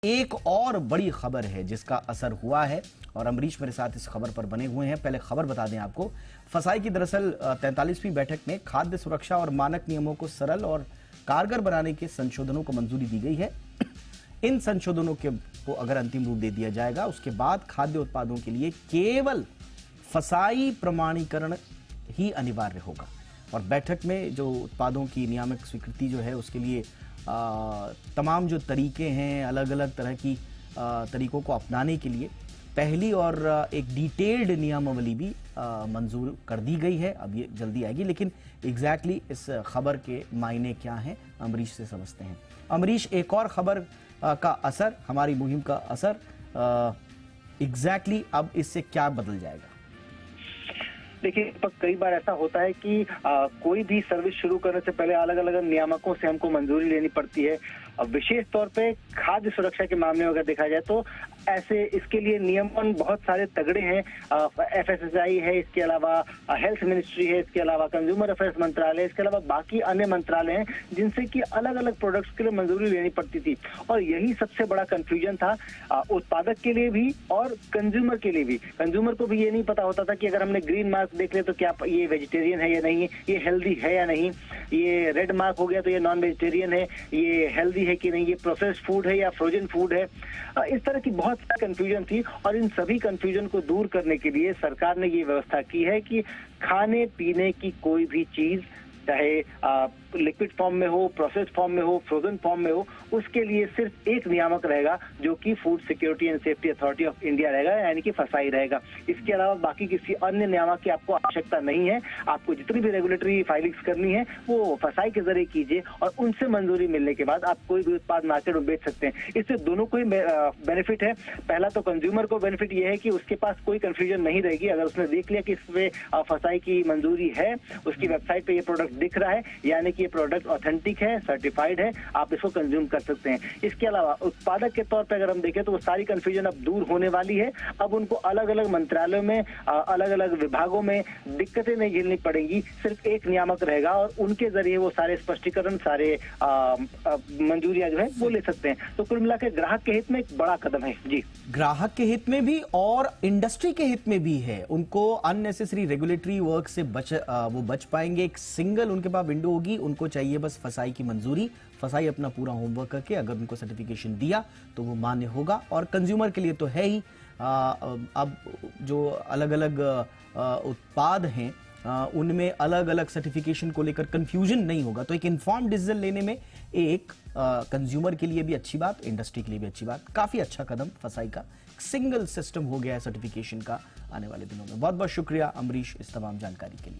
एक और बड़ी खबर है जिसका असर हुआ है और अमरीश मेरे साथ इस खबर पर बने हुए हैं। पहले खबर बता दें आपको। फसाई की दरअसल 43वीं बैठक में खाद्य सुरक्षा और मानक नियमों को सरल और कारगर बनाने के संशोधनों को मंजूरी दी गई है। इन संशोधनों को अगर अंतिम रूप दे दिया जाएगा उसके बाद खाद्य उत्पादों के लिए केवल फसाई प्रमाणीकरण ही अनिवार्य होगा और बैठक में जो उत्पादों की नियामक स्वीकृति जो है उसके लिए तमाम जो तरीके हैं अलग अलग तरह की तरीकों को अपनाने के लिए पहली और एक डिटेल्ड नियमावली भी मंजूर कर दी गई है। अब ये जल्दी आएगी, लेकिन एग्जैक्टली इस खबर के मायने क्या हैं अमरीश से समझते हैं। अमरीश, एक और खबर का असर, हमारी मुहिम का असर एग्जैक्टली अब इससे क्या बदल जाएगा? देखिए, कई बार ऐसा होता है कि कोई भी सर्विस शुरू करने से पहले अलग अलग नियामकों से हमको मंजूरी लेनी पड़ती है। विशेष तौर पे खाद्य सुरक्षा के मामले में अगर देखा जाए तो ऐसे इसके लिए नियमन बहुत सारे तगड़े हैं। FSSAI है, इसके अलावा हेल्थ मिनिस्ट्री है, इसके अलावा कंज्यूमर अफेयर्स मंत्रालय, इसके अलावा बाकी अन्य मंत्रालय हैं जिनसे कि अलग अलग प्रोडक्ट्स के लिए मंजूरी लेनी पड़ती थी। और यही सबसे बड़ा कंफ्यूजन था उत्पादक के लिए भी और कंज्यूमर के लिए भी। कंज्यूमर को भी ये नहीं पता होता था कि अगर हमने ग्रीन मार्क देख ले तो क्या ये वेजिटेरियन है या नहीं, ये हेल्दी है या नहीं, ये रेड मार्क हो गया तो ये नॉन वेजिटेरियन है, ये हेल्दी है कि नहीं, ये प्रोसेस्ड फूड है या फ्रोजन फूड है। इस तरह की बहुत सारी कंफ्यूजन थी और इन सभी कंफ्यूजन को दूर करने के लिए सरकार ने ये व्यवस्था की है कि खाने पीने की कोई भी चीज, चाहे लिक्विड फॉर्म में हो, प्रोसेस्ड फॉर्म में हो, फ्रोजन फॉर्म में हो, उसके लिए सिर्फ एक नियामक रहेगा जो कि food security and safety authority of India रहेगा, यानी कि फसाई रहेगा। इसके अलावा बाकी किसी अन्य नियामक की आपको आवश्यकता नहीं है। आपको जितनी भी रेगुलेटरी फाइलिंग्स करनी है वो फसाई के जरिए कीजिए और उनसे मंजूरी मिलने के बाद आप कोई भी उत्पाद मार्केट में बेच सकते हैं। इससे दोनों को ही बेनिफिट है। पहला तो कंज्यूमर को बेनिफिट ये है कि उसके पास कोई कंफ्यूजन नहीं रहेगी। अगर उसने देख लिया कि इसमें फसाई की मंजूरी है, उसकी वेबसाइट पे ये प्रोडक्ट दिख रहा है, यानी कि ये प्रोडक्ट ऑथेंटिक है, सर्टिफाइड है, आप इसको कंज्यूम कर सकते हैं। इसके अलावा उत्पादक के तौर पे अगर हम देखें तो वो सारी कंफ्यूजन अब दूर होने वाली है। अब उनको अलग अलग मंत्रालयों में, अलग अलग विभागों में दिक्कतें नहीं झेलनी पड़ेंगी। सिर्फ एक नियामक रहेगा और उनके जरिए वो सारे स्पष्टीकरण, सारे मंजूरियां जो है वो ले सकते हैं। तो कुल मिलाकर ग्राहक के हित में एक बड़ा कदम है। जी, ग्राहक के हित में भी और इंडस्ट्री के हित में भी है। उनको अननेसेसरी रेगुलेटरी वर्क से वो बच पाएंगे। एक सिंगल उनके पास विंडो होगी, उनको चाहिए बस फसाई की मंजूरी। फसाई अपना पूरा होमवर्क करके अगर उनको सर्टिफिकेशन दिया तो वो मान्य होगा। और कंज्यूमर के लिए तो है ही, अब जो अलग अलग उत्पाद हैं उनमें अलग अलग सर्टिफिकेशन को लेकर कंफ्यूजन नहीं होगा। तो एक इन्फॉर्म डिसीजन लेने में एक कंज्यूमर के लिए भी अच्छी बात, इंडस्ट्री के लिए भी अच्छी बात, काफी अच्छा कदम फसाई का। सिंगल सिस्टम हो गया है सर्टिफिकेशन का आने वाले दिनों में। बहुत बहुत शुक्रिया अमरीश इस तमाम जानकारी के लिए।